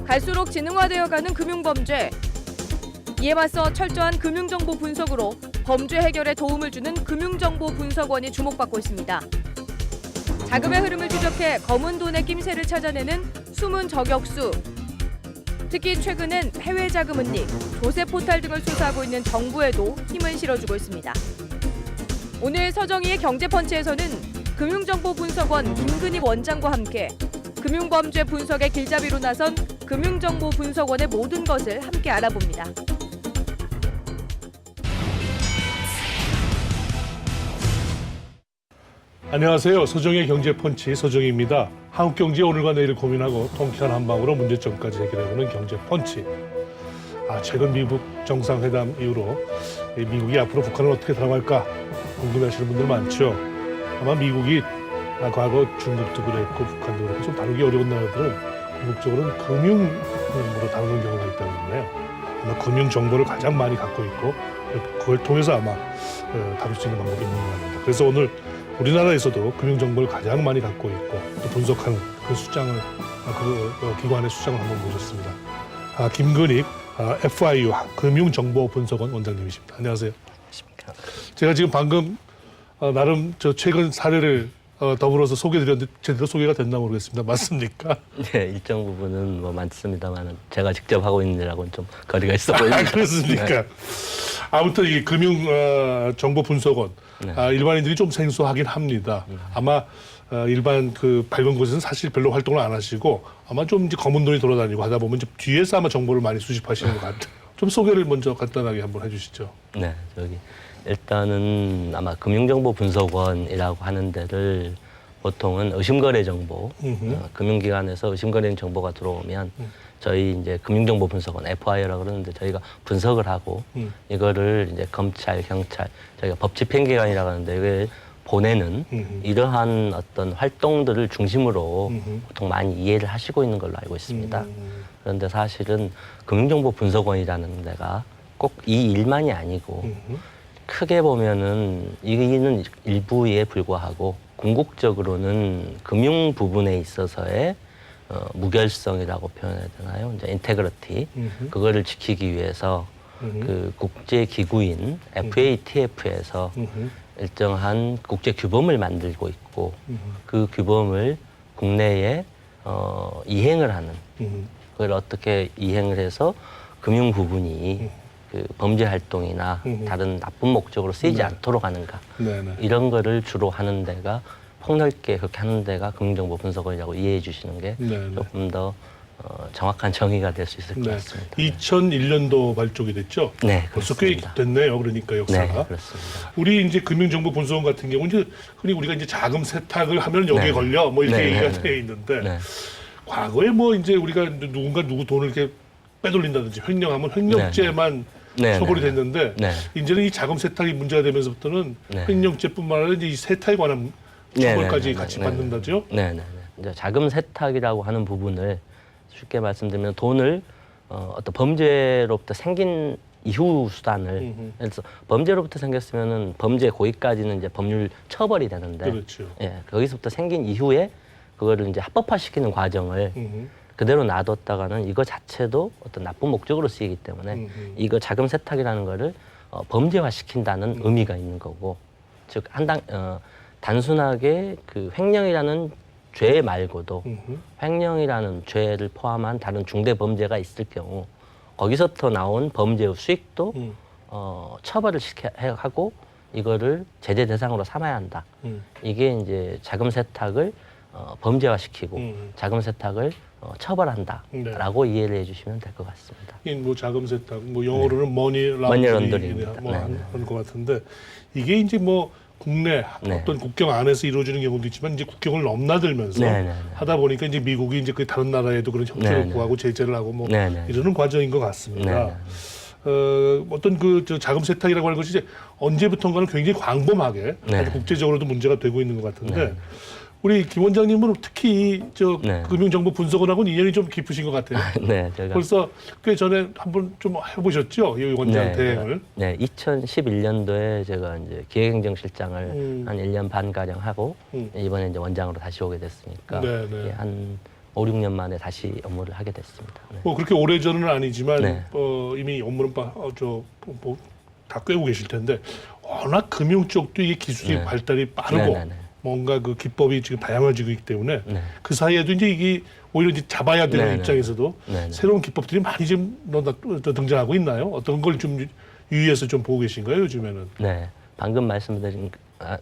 갈수록 지능화되어가는 금융범죄. 이에 맞서 철저한 금융정보 분석으로 범죄 해결에 도움을 주는 금융정보분석원이 주목받고 있습니다. 자금의 흐름을 추적해 검은 돈의 낌새를 찾아내는 숨은 저격수. 특히 최근엔 해외 자금 은닉, 조세 포탈 등을 수사하고 있는 정부에도 힘을 실어주고 있습니다. 오늘 서정희의 경제펀치에서는 금융정보분석원 김근익 원장과 함께 금융범죄 분석의 길잡이로 나선 금융정보분석원의 모든 것을 함께 알아봅니다. 안녕하세요. 서정희의 경제펀치 서정희입니다. 한국 경제의 오늘과 내일을 고민하고 통쾌한 한방으로 문제점까지 해결해보는 경제펀치. 최근 미국 정상회담 이후로 미국이 앞으로 북한을 어떻게 다뤄갈까 궁금해하시는 분들 많죠. 아마 미국이 과거 중국도 그랬고 북한도 그랬고 좀 다루기 어려운 나라들은 궁극적으로는 금융으로 다루는 경우가 있기 때문에요. 아마 금융 정보를 가장 많이 갖고 있고 그걸 통해서 아마 다룰 수 있는 방법이 있는 것 같습니다. 그래서 오늘 우리나라에서도 금융 정보를 가장 많이 갖고 있고 또 분석하는 그 수장을 기관의 수장을 한번 모셨습니다. 김근익 FIU 금융정보분석원 원장님이십니다. 안녕하세요. 안녕하십니까. 제가 지금 방금 나름 최근 사례를 더불어서 소개드렸는데 제대로 소개가 됐나 모르겠습니다. 맞습니까? 네, 일정 부분은 뭐 많습니다만 제가 직접 하고 있는 일하고는 좀 거리가 있어 보입니다. 그렇습니까? 네. 아무튼 이 금융정보분석원 네. 일반인들이 좀 생소하긴 합니다. 아마 일반 그 밝은 곳에서는 사실 별로 활동을 안 하시고 아마 좀 이제 검은 돈이 돌아다니고 하다 보면 이제 뒤에서 아마 정보를 많이 수집하시는 것 같아요. 좀 소개를 먼저 간단하게 한번 해주시죠. 네, 일단은 아마 금융정보분석원이라고 하는 데를 보통은 의심거래 정보, 금융기관에서 의심거래 정보가 들어오면 저희 이제 금융정보분석원 FI라고 그러는데 저희가 분석을 하고 이거를 이제 검찰, 경찰, 저희가 법집행기관이라고 하는데 이걸 보내는 이러한 어떤 활동들을 중심으로 보통 많이 이해를 하시고 있는 걸로 알고 있습니다. 그런데 사실은 금융정보분석원이라는 데가 꼭 이 일만이 아니고 크게 보면은 이는 일부에 불과하고 궁극적으로는 금융 부분에 있어서의 무결성이라고 표현해야 되나요? 이제 인테그리티 그거를 지키기 위해서 그 국제 기구인 FATF에서 일정한 국제 규범을 만들고 있고 그 규범을 국내에 이행을 하는 그걸 어떻게 이행을 해서 금융 부분이 그 범죄 활동이나 다른 나쁜 목적으로 쓰이지 않도록 하는가 이런 거를 주로 하는 데가 폭넓게 그렇게 하는 데가 금융정보분석원이라고 이해해 주시는 게 조금 더 정확한 정의가 될 수 있을 것 같습니다. 2001년도 발족이 됐죠? 네, 벌써 꽤 됐네요. 그러니까 역사가. 네, 그렇습니다. 우리 이제 금융정보분석원 같은 경우 이제 흔히 우리가 이제 자금 세탁을 하면 여기에 걸려 뭐 이렇게 얘기가 되어 있는데 과거에 뭐 이제 우리가 누구 돈을 이렇게 빼돌린다든지 횡령하면 횡령죄만 처벌이 됐는데 이제는 이 자금 세탁이 문제가 되면서부터는 횡령죄뿐만 아니라 이제 이 세탁에 관한 처벌까지 같이 받는다죠? 네. 이제 자금 세탁이라고 하는 부분을 쉽게 말씀드리면 돈을 어떤 범죄로부터 생긴 이후 수단을 그래서 범죄로부터 생겼으면은 범죄 고의까지는 이제 법률 처벌이 되는데 그렇죠. 거기서부터 생긴 이후에 그거를 이제 합법화시키는 과정을 그대로 놔뒀다가는 이거 자체도 어떤 나쁜 목적으로 쓰이기 때문에 이거 자금 세탁이라는 거를 범죄화시킨다는 의미가 있는 거고 즉 단순하게 그 횡령이라는 죄 말고도 횡령이라는 죄를 포함한 다른 중대 범죄가 있을 경우 거기서부터 나온 범죄의 수익도 처벌을 하고 이거를 제재 대상으로 삼아야 한다. 이게 이제 자금 세탁을 범죄화시키고 자금 세탁을 처벌한다라고 이해를 해주시면 될 것 같습니다. 뭐 자금 세탁, 뭐 영어로는 머니 런더링입니다. 하는 것 같은데 이게 이제 뭐 국내 어떤 국경 안에서 이루어지는 경우도 있지만 이제 국경을 넘나들면서 하다 보니까 이제 미국이 이제 그 다른 나라에도 그런 협조를 구하고 제재를 하고 뭐 이러는 과정인 것 같습니다. 어떤 저 자금 세탁이라고 하는 것이 이제 언제부턴가는 굉장히 광범하게 아주 국제적으로도 문제가 되고 있는 것 같은데 우리 김 원장님은 특히 금융정보분석원하고는 인연이 좀 깊으신 것 같아요. 제가 벌써 꽤 전에 한번 좀 해보셨죠? 이 원장 대행을. 2011년도에 제가 이제 기획행정실장을 한 1년 반 가량 하고 이번에 이제 원장으로 다시 오게 됐으니까 한 5, 6년 만에 다시 업무를 하게 됐습니다. 네. 뭐 그렇게 오래 전은 아니지만 네. 이미 업무는 다 꿰고 계실 텐데 워낙 금융 쪽도 이게 기술이 네. 발달이 빠르고 네네네. 뭔가 그 기법이 지금 다양해지고 있기 때문에 네. 그 사이에도 이제 이게 오히려 이제 잡아야 되는 네네. 입장에서도 네네. 새로운 기법들이 많이 좀 등장하고 있나요? 어떤 걸 좀 유의해서 좀 보고 계신가요, 요즘에는? 네, 방금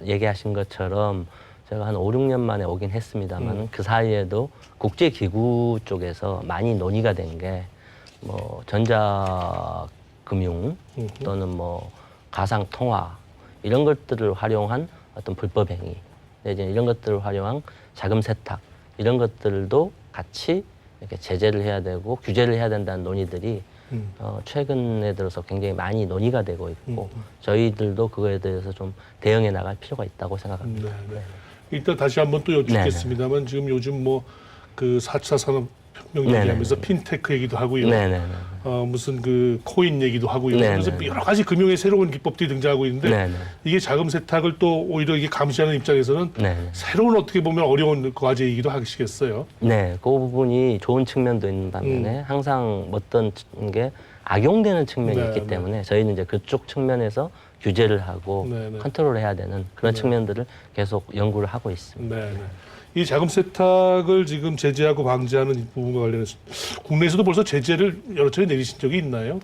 얘기하신 것처럼 제가 한 5, 6년 만에 오긴 했습니다만 그 사이에도 국제기구 쪽에서 많이 논의가 된 게 뭐 전자금융 또는 뭐 가상통화 이런 것들을 활용한 어떤 불법 행위 내지는 이런 것들을 활용한 자금 세탁 이런 것들도 같이 이렇게 제재를 해야 되고 규제를 해야 된다는 논의들이 최근에 들어서 굉장히 많이 논의가 되고 있고 저희들도 그거에 대해서 좀 대응해 나갈 필요가 있다고 생각합니다. 네. 이따 다시 한번 또 여쭙겠습니다만 지금 요즘 뭐 그 4차 산업혁명 얘기하면서 핀테크 얘기도 하고요. 무슨 그 코인 얘기도 하고요. 그래서 여러 가지 금융의 새로운 기법들이 등장하고 있는데 이게 자금 세탁을 또 오히려 이게 감시하는 입장에서는 새로운 어떻게 보면 어려운 과제이기도 하시겠어요. 네, 그 부분이 좋은 측면도 있는 반면에 항상 어떤 게 악용되는 측면이 있기 때문에 저희는 이제 그쪽 측면에서 규제를 하고 컨트롤을 해야 되는 그런 측면들을 계속 연구를 하고 있습니다. 이 자금 세탁을 지금 제재하고 방지하는 이 부분과 관련해서 국내에서도 벌써 제재를 여러 차례 내리신 적이 있나요?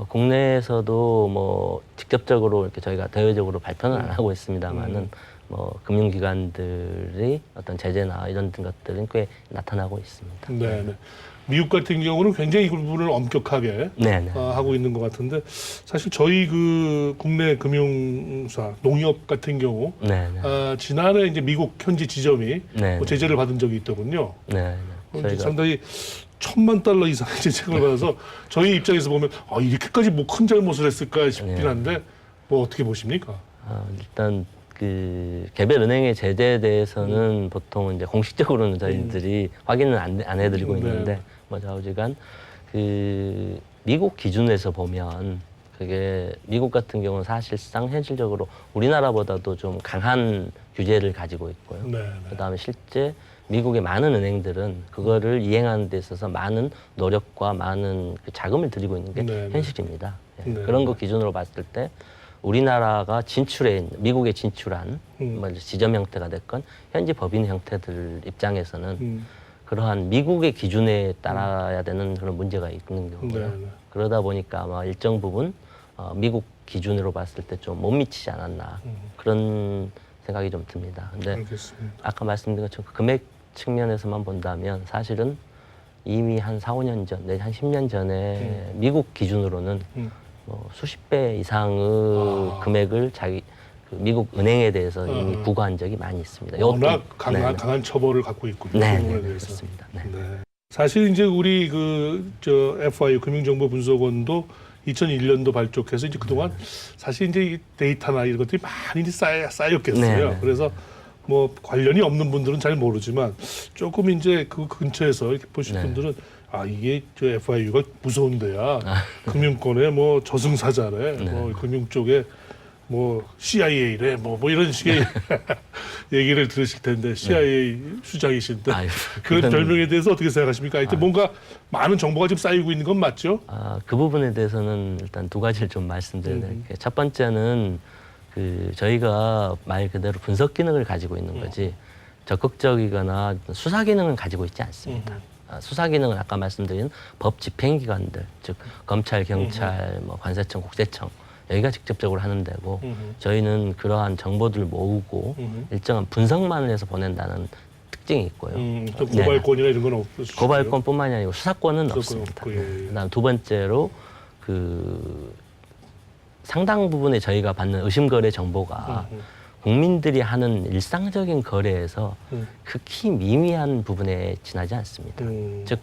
국내에서도 뭐 직접적으로 이렇게 저희가 대외적으로 발표는 안 하고 있습니다만은 뭐 금융기관들이 어떤 제재나 이런 것들은 꽤 나타나고 있습니다. 네. 미국 같은 경우는 굉장히 이 부분을 엄격하게 하고 있는 것 같은데 사실 저희 그 국내 금융사 농협 같은 경우 지난해 이제 미국 현지 지점이 뭐 제재를 받은 적이 있더군요. 저희가 상당히 $10,000,000 이상의 제재를 받아서 저희 입장에서 보면 이렇게까지 뭐 큰 잘못을 했을까 싶긴 한데 뭐 어떻게 보십니까? 일단 그 개별 은행의 제재에 대해서는 보통 이제 공식적으로는 저희들이 확인은 안 해드리고 있는데 뭐 좌우지간 그 미국 기준에서 보면 그게 미국 같은 경우는 사실상 현실적으로 우리나라보다도 좀 강한 규제를 가지고 있고요. 그다음에 실제 미국의 많은 은행들은 그거를 이행하는 데 있어서 많은 노력과 많은 그 자금을 들이고 있는 게 현실입니다. 그런 거 기준으로 봤을 때 우리나라가 미국에 진출한 뭐 지점 형태가 됐건 현지 법인 형태들 입장에서는 그러한 미국의 기준에 따라야 되는 그런 문제가 있는 거고요. 그러다 보니까 아마 일정 부분 미국 기준으로 봤을 때 좀 못 미치지 않았나 그런 생각이 좀 듭니다. 근데 아까 말씀드린 것처럼 금액 측면에서만 본다면 사실은 이미 한 4, 5년 전, 내지 한 10년 전에 미국 기준으로는 수십 배 이상의 금액을 그 미국 은행에 대해서 이미 부과한 적이 많이 있습니다. 워낙 강한 처벌을 갖고 있군요. 그렇습니다. 사실 이제 우리 FIU 금융정보분석원도 2001년도 발족해서 이제 그동안 사실 이제 데이터나 이런 것들이 많이 쌓였겠어요. 그래서 뭐 관련이 없는 분들은 잘 모르지만 조금 이제 그 근처에서 이렇게 보실 분들은 이게 FIU가 무서운 데야. 금융권의 뭐 저승사자래. 뭐 금융 쪽에 뭐 CIA래 뭐 이런 식의 얘기를 들으실 텐데 CIA 수장이신데 그런 별명에 대해서 어떻게 생각하십니까? 하여튼 뭔가 많은 정보가 지금 쌓이고 있는 건 맞죠? 그 부분에 대해서는 일단 두 가지를 좀 말씀드려야 될 게 첫 번째는 그 저희가 말 그대로 분석 기능을 가지고 있는 거지 적극적이거나 수사 기능은 가지고 있지 않습니다. 수사 기능은 아까 말씀드린 법 집행기관들, 즉 검찰, 경찰, 뭐 관세청, 국세청 여기가 직접적으로 하는 데고 저희는 그러한 정보들을 모으고 일정한 분석만을 해서 보낸다는 특징이 있고요. 또 고발권이나 이런 건 없으시죠? 고발권뿐만이 아니고 수사권은 없습니다. 그다음 두 번째로 그 상당 부분의 저희가 받는 의심거래 정보가 국민들이 하는 일상적인 거래에서 극히 미미한 부분에 지나지 않습니다. 즉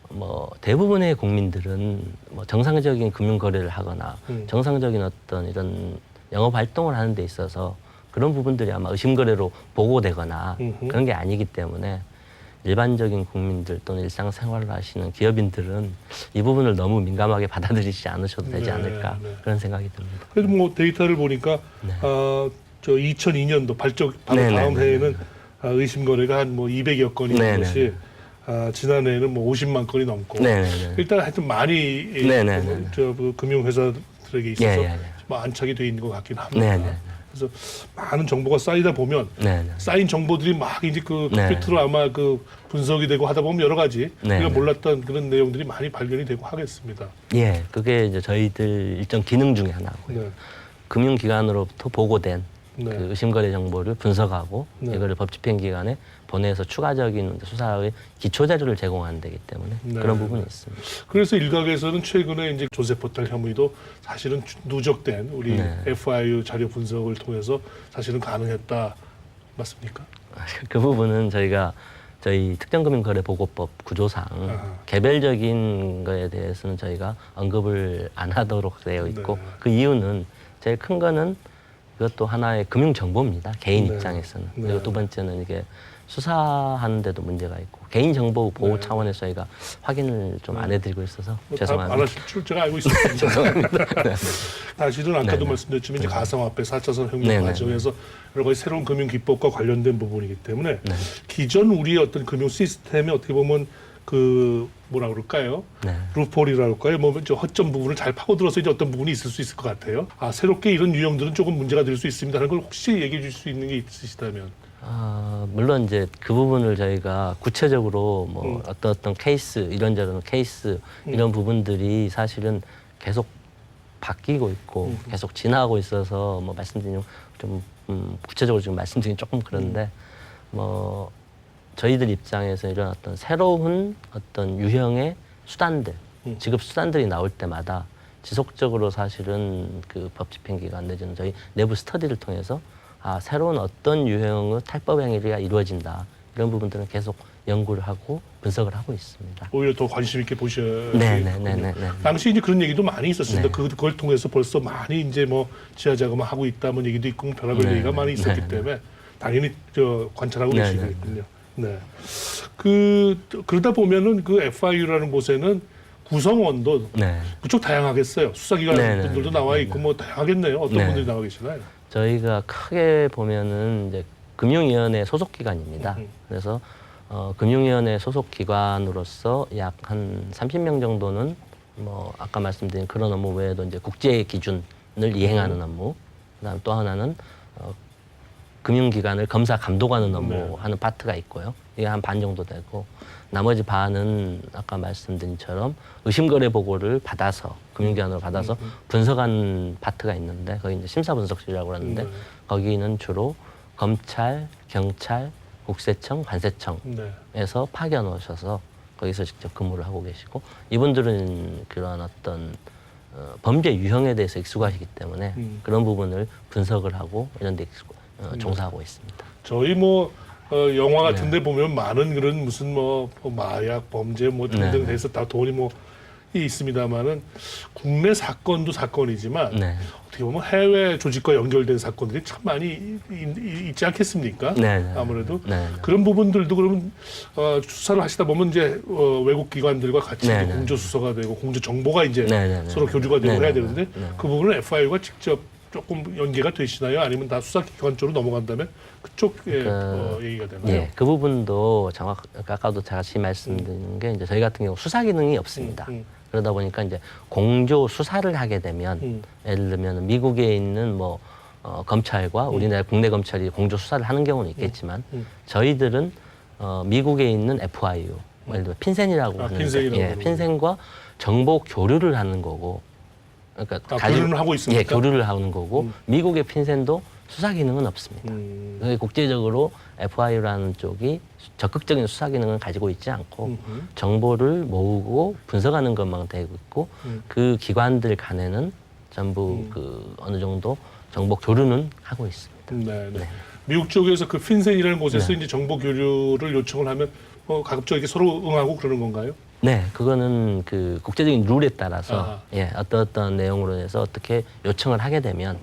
뭐 대부분의 국민들은 뭐 정상적인 금융 거래를 하거나 정상적인 어떤 이런 영업 활동을 하는 데 있어서 그런 부분들이 아마 의심 거래로 보고되거나 그런 게 아니기 때문에 일반적인 국민들 또는 일상생활을 하시는 기업인들은 이 부분을 너무 민감하게 받아들이지 않으셔도 되지 않을까 그런 생각이 듭니다. 그래도 뭐 데이터를 보니까 저 2002년도 발족 바로 다음 해에는 의심 거래가 한 뭐 200여 건이라는 것이 지난해에는 뭐 50만 건이 넘고 네네네. 일단 하여튼 많이 네네네. 그 금융회사들에게 있어서 예. 뭐 안착이 돼 있는 것 같긴 합니다. 네네. 그래서 많은 정보가 쌓이다 보면 네네. 쌓인 정보들이 막 이제 그 네. 컴퓨터로 아마 그 분석이 되고 하다 보면 여러 가지 네. 우리가 몰랐던 그런 내용들이 많이 발견이 되고 하겠습니다. 예, 그게 이제 저희들 일정 기능 중에 하나고요. 네. 금융기관으로부터 보고된 네. 그 의심거래 정보를 분석하고 네. 이거를 법집행기관에 보내서 추가적인 수사의 기초 자료를 제공하는 데기 때문에 네. 그런 부분이 있습니다. 그래서 일각에서는 최근에 이제 조세 포탈 혐의도 사실은 누적된 우리 네. FIU 자료 분석을 통해서 사실은 가능했다. 맞습니까? 그 부분은 저희 특정금융거래보고법 구조상 아하. 개별적인 거에 대해서는 저희가 언급을 안 하도록 되어 있고 네. 그 이유는 제일 큰 거는 그것도 하나의 금융정보입니다. 개인 네. 입장에서는. 네. 그리고 두 번째는 이게 수사하는데도 문제가 있고 개인정보 보호 네. 차원에서 저희가 확인을 좀 안 해드리고 있어서 안 죄송합니다. 하실 줄 제가 알고 있었습니다. 죄송합니다. 사실은 아까도 네네. 말씀드렸지만 이제 가상화폐 4차선 혁명 네네. 과정에서 여러 가지 새로운 금융 기법과 관련된 부분이기 때문에 네. 기존 우리의 어떤 금융 시스템에 어떻게 보면 그 뭐라 그럴까요? 네. 루폴이라고 할까요? 뭐 저 허점 부분을 잘 파고들어서 이제 어떤 부분이 있을 수 있을 것 같아요. 새롭게 이런 유형들은 조금 문제가 될 수 있습니다 하는 걸 혹시 얘기해 줄 수 있는 게 있으시다면. 물론 이제 그 부분을 저희가 구체적으로 뭐 어떤 케이스 이런저런 케이스 이런 부분들이 사실은 계속 바뀌고 있고 계속 지나가고 있어서 뭐 말씀드리면 좀 구체적으로 지금 말씀드리긴 조금 그런데 뭐 저희들 입장에서 이런 어떤 새로운 어떤 유형의 수단들 지급 수단들이 나올 때마다 지속적으로 사실은 그 법집행기관 내지는 저희 내부 스터디를 통해서 새로운 어떤 유형의 탈법 행위가 이루어진다. 이런 부분들은 계속 연구를 하고 분석을 하고 있습니다. 오히려 더 관심 있게 보셔야 네네네네. 당시 이제 그런 얘기도 많이 있었습니다. 네. 그걸 통해서 벌써 많이 이제 뭐 지하 자금을 하고 있다는 얘기도 있고 별의별 네. 얘기가 많이 있었기 네. 때문에 당연히 관찰하고 네. 계시겠군요. 네. 그러다 보면은 그 FIU라는 곳에는 구성원도 네. 무척 다양하겠어요. 수사기관 네. 분들도 나와 있고 뭐 다양하겠네요. 어떤 네. 분들이 나와 계시나요? 저희가 크게 보면은 이제 금융위원회 소속 기관입니다. 그래서 금융위원회 소속 기관으로서 약 한 30명 정도는 뭐 아까 말씀드린 그런 업무 외에도 이제 국제 기준을 이행하는 업무, 그다음 또 하나는 금융기관을 검사 감독하는 업무 네. 하는 파트가 있고요. 이게 한 반 정도 되고 나머지 반은 아까 말씀드린 처럼 의심거래 보고를 받아서 금융기관으로 받아서 분석하는 파트가 있는데 거기 이제 심사분석실이라고 하는데 거기는 주로 검찰, 경찰, 국세청, 관세청에서 네. 파견 오셔서 거기서 직접 근무를 하고 계시고 이분들은 그런 어떤 범죄 유형에 대해서 익숙하시기 때문에 그런 부분을 분석을 하고 이런 데 종사하고 있습니다. 저희 뭐 영화 같은데 보면 많은 그런 무슨 뭐 마약 범죄 뭐 등등 해서 다 돈이 뭐 있습니다만은 국내 사건도 사건이지만 네. 어떻게 보면 해외 조직과 연결된 사건들이 참 많이 있지 않겠습니까? 네. 아무래도 네. 그런 부분들도 그러면 수사를 하시다 보면 이제 외국 기관들과 같이 네. 이제 공조 수사가 되고 공조 정보가 이제 네. 서로 교류가 되고 네. 해야 되는데 그 부분은 FIU가 직접 조금 연계가 되시나요? 아니면 다 수사기관 쪽으로 넘어간다면 그쪽에 얘기가 되나요? 예, 그 부분도 아까도 다시 말씀드린 게 이제 저희 같은 경우 수사 기능이 없습니다. 그러다 보니까 이제 공조 수사를 하게 되면 예를 들면 미국에 있는 뭐 검찰과 우리나라 국내 검찰이 공조 수사를 하는 경우는 있겠지만 저희들은 미국에 있는 FIU, 예를 들면 핀센이라고 하는데 핀센과 정보 교류를 하는 거고. 그러니까 교류를 하고 있습니까? 예, 교류를 하는 거고 미국의 핀센도 수사 기능은 없습니다. 국제적으로 FIU라는 쪽이 적극적인 수사 기능을 가지고 있지 않고 정보를 모으고 분석하는 것만 되고 있고 그 기관들 간에는 전부 그 어느 정도 정보 교류는 하고 있습니다. 네. 네. 미국 쪽에서 그 핀센이라는 곳에서 이제 정보 교류를 요청을 하면 가급적 이렇게 서로 응하고 그러는 건가요? 네, 그거는 그 국제적인 룰에 따라서 어떤 내용으로 해서 어떻게 요청을 하게 되면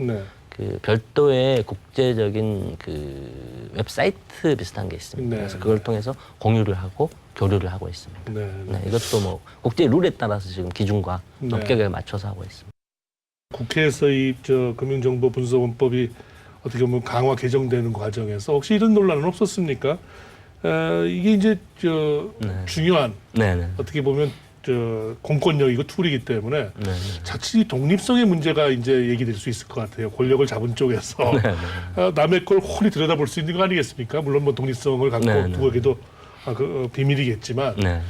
그 별도의 국제적인 그 웹사이트 비슷한 게 있습니다. 그래서 그걸 통해서 공유를 하고 교류를 하고 있습니다. 네, 이것도 뭐 국제 룰에 따라서 지금 기준과 엄격하게 맞춰서 하고 있습니다. 국회에서 이 금융정보분석원법이 어떻게 보면 강화 개정되는 과정에서 혹시 이런 논란은 없었습니까? 이게 이제 네. 중요한 네네. 어떻게 보면 공권력이고 툴이기 때문에 네네. 자칫 독립성의 문제가 이제 얘기될 수 있을 것 같아요. 권력을 잡은 쪽에서 남의 걸 홀히 들여다볼 수 있는 거 아니겠습니까? 물론 뭐 독립성을 갖고 네네. 누구에게도 비밀이겠지만 네.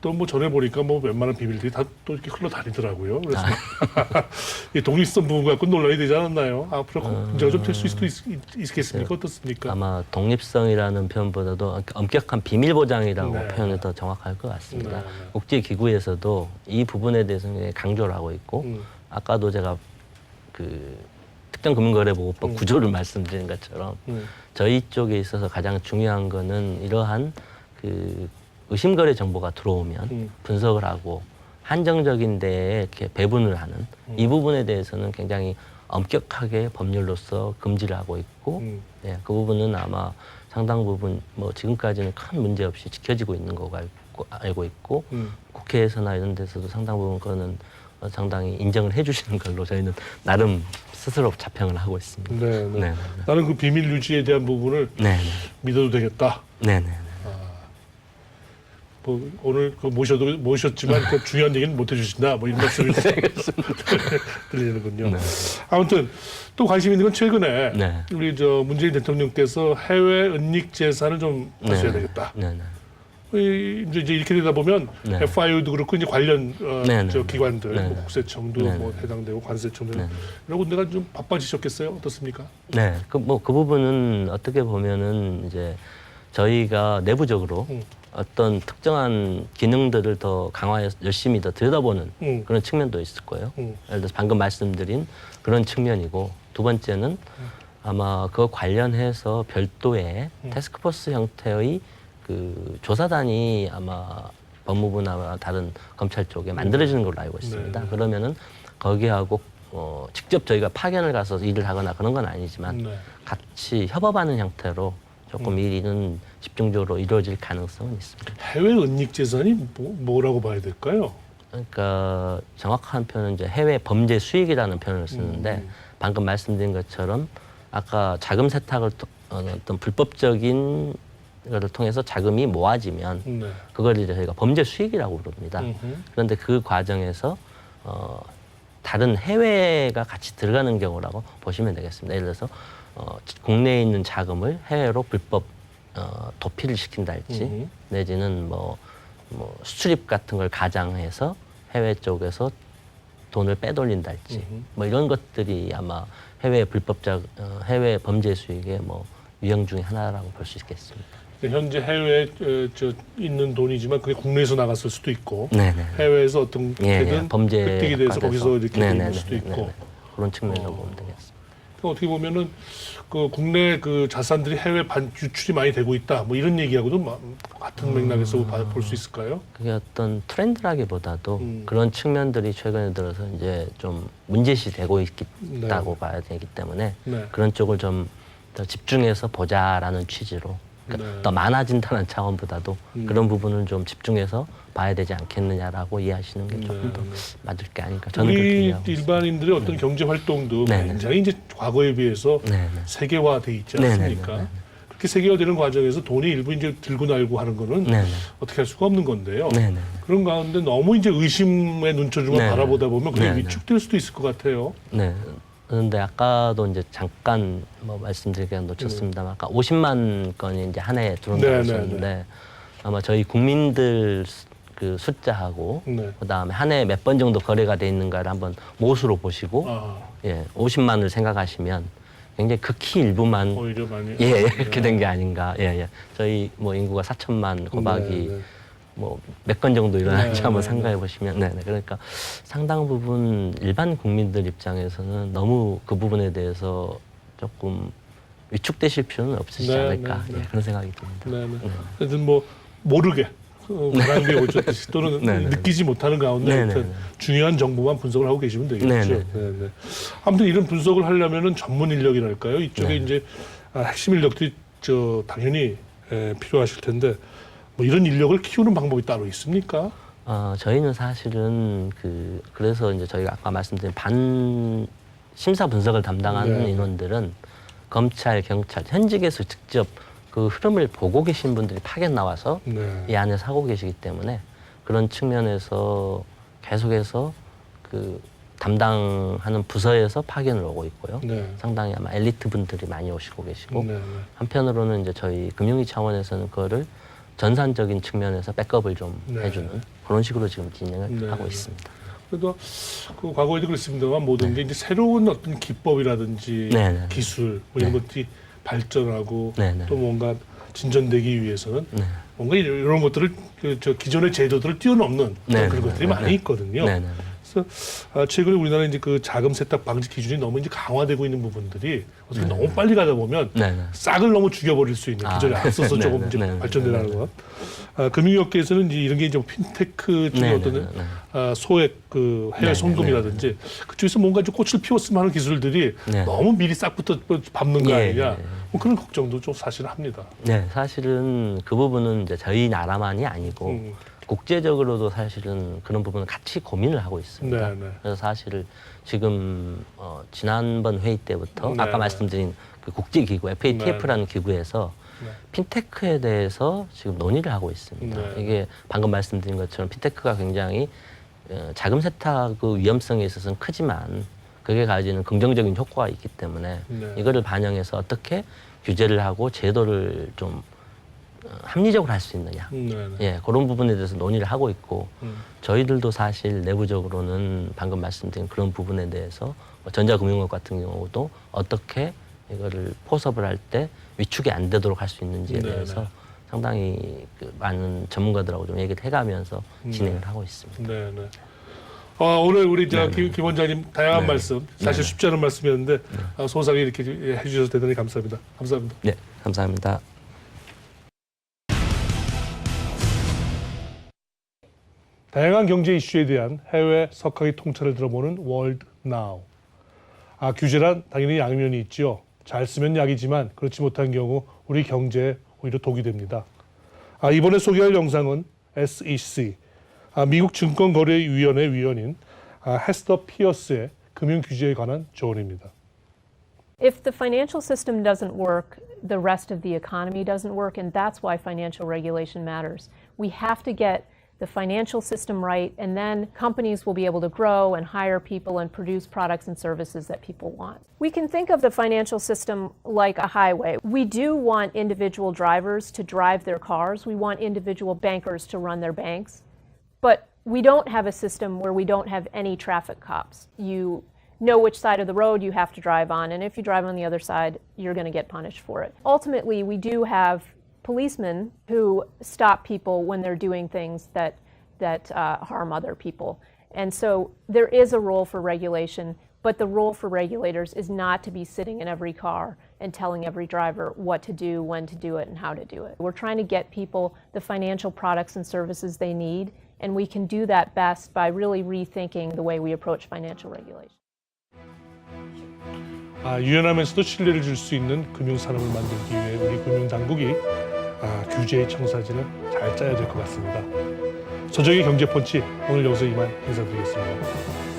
또 뭐 전에 보니까 뭐 웬만한 비밀들이 다 또 이렇게 흘러다니더라고요. 그래서 이 독립성 부분 갖고 논란이 되지 않았나요? 앞으로 문제가 좀 될 수도 있겠습니까? 어떻습니까? 아마 독립성이라는 표현보다도 엄격한 비밀 보장이라고 네. 표현이 더 정확할 것 같습니다. 네, 네. 국제기구에서도 이 부분에 대해서 굉장히 강조를 하고 있고 아까도 제가 그 특정금융거래보호법 구조를 말씀드린 것처럼 저희 쪽에 있어서 가장 중요한 거는 이러한 그 의심거래 정보가 들어오면 분석을 하고 한정적인 데에 이렇게 배분을 하는 이 부분에 대해서는 굉장히 엄격하게 법률로서 금지를 하고 있고 예, 그 부분은 아마 상당 부분 뭐 지금까지는 큰 문제 없이 지켜지고 있는 거 알고 있고 국회에서나 이런 데서도 상당 부분 그거는 상당히 인정을 해주시는 걸로 저희는 나름 스스로 자평을 하고 있습니다. 네, 네. 네. 나는 그 비밀 유지에 대한 부분을 네. 믿어도 되겠다. 네네. 뭐 오늘 모셨지만 그 중요한 얘기는 못 해주신다. 뭐 이런 말씀이 들리는군요. 네. 아무튼 또 관심 있는 건 최근에 네. 우리 문재인 대통령께서 해외 은닉 재산을 좀 하셔야 되겠다. 네네. 이제 이렇게 되다 보면 네. FIU도 그렇고 이제 관련 기관들, 네. 뭐 국세청도 네. 뭐 해당되고 관세청도 네. 이런 군데가 좀 바빠지셨겠어요? 어떻습니까? 네, 그 부분은 어떻게 보면은 이제 저희가 내부적으로 어떤 특정한 기능들을 더 강화해서 열심히 더 들여다보는 그런 측면도 있을 거예요. 예를 들어서 방금 말씀드린 그런 측면이고 두 번째는 아마 그거 관련해서 별도의 태스크포스 형태의 그 조사단이 아마 법무부나 다른 검찰 쪽에 만들어지는 걸로 알고 있습니다. 네. 그러면은 거기하고 직접 저희가 파견을 가서 일을 하거나 그런 건 아니지만 네. 같이 협업하는 형태로 조금 일은 집중적으로 이루어질 가능성은 있습니다. 해외 은닉 재산이 뭐라고 봐야 될까요? 그러니까 정확한 표현은 이제 해외 범죄 수익이라는 표현을 쓰는데 방금 말씀드린 것처럼 아까 자금 세탁을 어떤 불법적인 것을 통해서 자금이 모아지면 네. 그걸 이제 저희가 범죄 수익이라고 부릅니다. 그런데 그 과정에서 다른 해외가 같이 들어가는 경우라고 보시면 되겠습니다. 예를 들어서 국내에 있는 자금을 해외로 불법 도피를 시킨달지 내지는 뭐 수출입 같은 걸 가장해서 해외 쪽에서 돈을 빼돌린달지 뭐 이런 것들이 아마 해외 해외 범죄 수익의 뭐 유형 중에 하나라고 볼 수 있겠습니다. 현재 해외에 있는 돈이지만 그게 국내에서 나갔을 수도 있고 네네. 해외에서 어떤 범죄 획득이 돼서 거기서 이렇게 있을 수도 있고 네네. 그런 측면으로 보면 되겠습니다. 그러니까 어떻게 보면은 그 국내 그 자산들이 해외 유출이 많이 되고 있다 뭐 이런 얘기하고도 같은 맥락에서 볼 수 있을까요? 그게 어떤 트렌드라기보다도 그런 측면들이 최근에 들어서 이제 좀 문제시 되고 있다고 봐야 되기 때문에 네. 그런 쪽을 좀 더 집중해서 보자라는 취지로 그러니까 네. 더 많아진다는 차원보다도 그런 부분을 좀 집중해서 봐야 되지 않겠느냐라고 이해하시는 게 조금 더 맞을 게 아닐까 저는 그렇게 우리 이해하고 있습니다. 일반인들의 어떤 경제 활동도 네네. 굉장히 이제 과거에 비해서 네네. 세계화돼 있지 않습니까? 네네네. 그렇게 세계화되는 과정에서 돈이 일부 이제 들고 날고 하는 거는 네네. 어떻게 할 수가 없는 건데요. 네네. 그런 가운데 너무 이제 의심의 눈초리만 네네. 바라보다 보면 그게 네네. 위축될 수도 있을 것 같아요. 네. 그런데 아까도 이제 잠깐 뭐 말씀드리기가 놓쳤습니다만 아까 50만 건이 이제 한 해에 들어온다고 네네네. 하셨는데 아마 저희 국민들 그 숫자하고 네. 그다음에 한 해에 몇 번 정도 거래가 돼 있는가를 한번 모수로 보시고 예, 50만을 생각하시면 굉장히 극히 일부만 오히려 많이 예, 이렇게 된 게 아닌가. 예, 예. 저희 뭐 인구가 4천만 곱하기 네. 뭐 몇 건 정도 일어날지 네, 한번 네, 생각해 보시면 네, 그러니까 상당 부분 일반 국민들 입장에서는 너무 그 부분에 대해서 조금 위축되실 필요는 없으시지 네, 않을까 네, 네. 예, 그런 생각이 듭니다. 네, 네. 하여튼 뭐 모르게 바람이 오셨듯이 또는 네, 네. 느끼지 못하는 가운데 네, 하여튼 네, 네. 중요한 정보만 분석을 하고 계시면 되겠죠. 네, 네. 네, 네. 아무튼 이런 분석을 하려면은 전문 인력이랄까요? 이쪽에 네. 이제 핵심 인력들이 당연히 필요하실 텐데 뭐 이런 인력을 키우는 방법이 따로 있습니까? 저희는 사실은 그래서 이제 저희가 아까 말씀드린 심사 분석을 담당하는 네. 인원들은 검찰, 경찰, 현직에서 직접 그 그 흐름을 보고 계신 분들이 파견 나와서 네. 이 안에서 하고 계시기 때문에 그런 측면에서 계속해서 그 담당하는 부서에서 파견을 오고 있고요. 네. 상당히 아마 엘리트 분들이 많이 오시고 계시고 네. 한편으로는 이제 저희 금융위 차원에서는 그거를 전산적인 측면에서 백업을 좀 네. 해주는 그런 식으로 지금 진행을 네. 하고 있습니다. 그래도 그 과거에도 그랬습니다만 모든 게 이제 새로운 어떤 기법이라든지 네, 네. 기술 뭐 이런 네. 것들이 발전하고 네, 네. 또 뭔가 진전되기 위해서는 네. 뭔가 이런 것들을 저 기존의 제도들을 뛰어넘는 네, 그런 네, 것들이 네, 많이 네. 있거든요. 네, 네. 그래서 최근에 우리나라 이제 그 자금 세탁 방지 기준이 너무 이제 강화되고 있는 부분들이 어떻게 네, 너무 빨리 가다 보면 네, 네. 싹을 너무 죽여버릴 수 있는 기존에 네. 앞서서 네, 조금 네, 이제 네, 네, 발전되라는 네, 네. 것. 금융업계에서는 이제 이런 게 이제 핀테크 쪽에 네, 어떤 네, 네. 소액 그 해외 네, 송금이라든지 그쪽에서 뭔가 좀 꽃을 피웠으면 하는 기술들이 네. 너무 미리 싹부터 밟는 거 예, 아니냐 예, 예. 뭐 그런 걱정도 좀 사실 합니다. 네, 사실은 그 부분은 이제 저희 나라만이 아니고 국제적으로도 사실은 그런 부분을 같이 고민을 하고 있습니다. 네, 네. 그래서 사실 지금 지난번 회의 때부터 네, 아까 네. 말씀드린 그 국제기구 FATF라는 기구에서 네. 핀테크에 대해서 지금 논의를 하고 있습니다. 네. 이게 방금 말씀드린 것처럼 핀테크가 굉장히 자금 세탁의 위험성에 있어서는 크지만 그게 가지는 긍정적인 효과가 있기 때문에 네. 이거를 반영해서 어떻게 규제를 하고 제도를 좀 합리적으로 할 수 있느냐. 네, 네. 예, 그런 부분에 대해서 논의를 하고 있고 저희들도 사실 내부적으로는 방금 말씀드린 그런 부분에 대해서 전자금융업 같은 경우도 어떻게 이거를 포섭을 할 때 위축이 안 되도록 할 수 있는지에 네, 대해서 네. 상당히 그 많은 전문가들하고 좀 얘기를 해가면서 진행을 하고 있습니다. 네, 네. 오늘 우리 네, 김 원장님 다양한 네. 말씀 사실 네. 쉽지 않은 말씀이었는데 소상히 이렇게 해주셔서 대단히 감사합니다. 감사합니다. 네, 감사합니다. 다양한 경제 이슈에 대한 해외 석학의 통찰을 들어보는 월드 나우. 규제란 당연히 양면이 있죠. 잘 쓰면 약이지만 그렇지 못한 경우 우리 경제에 오히려 독이 됩니다. 이번에 소개할 영상은 SEC, 미국 증권거래위원회 위원인 헤스터 피어스의 금융 규제에 관한 조언입니다. If the financial system doesn't work, the rest of the economy doesn't work, and that's why financial regulation matters. We have to get the financial system right, and then companies will be able to grow and hire people and produce products and services that people want. We can think of the financial system like a highway. We do want individual drivers to drive their cars. We want individual bankers to run their banks. But we don't have a system where we don't have any traffic cops. You know which side of the road you have to drive on, and if you drive on the other side, you're going to get punished for it. Ultimately, we do have policemen who stop people when they're doing things that harm other people. And so there is a role for regulation, but the role for regulators is not to be sitting in every car and telling every driver what to do, when to do it, and how to do it. We're trying to get people the financial products and services they need, and we can do that best by really rethinking the way we approach financial regulation. 유연하면서도 신뢰를 줄 수 있는 금융산업을 만들기 위해 우리 금융당국이 규제의 청사진을 잘 짜야 될 것 같습니다. 서정의 경제펀치 오늘 여기서 이만 인사드리겠습니다.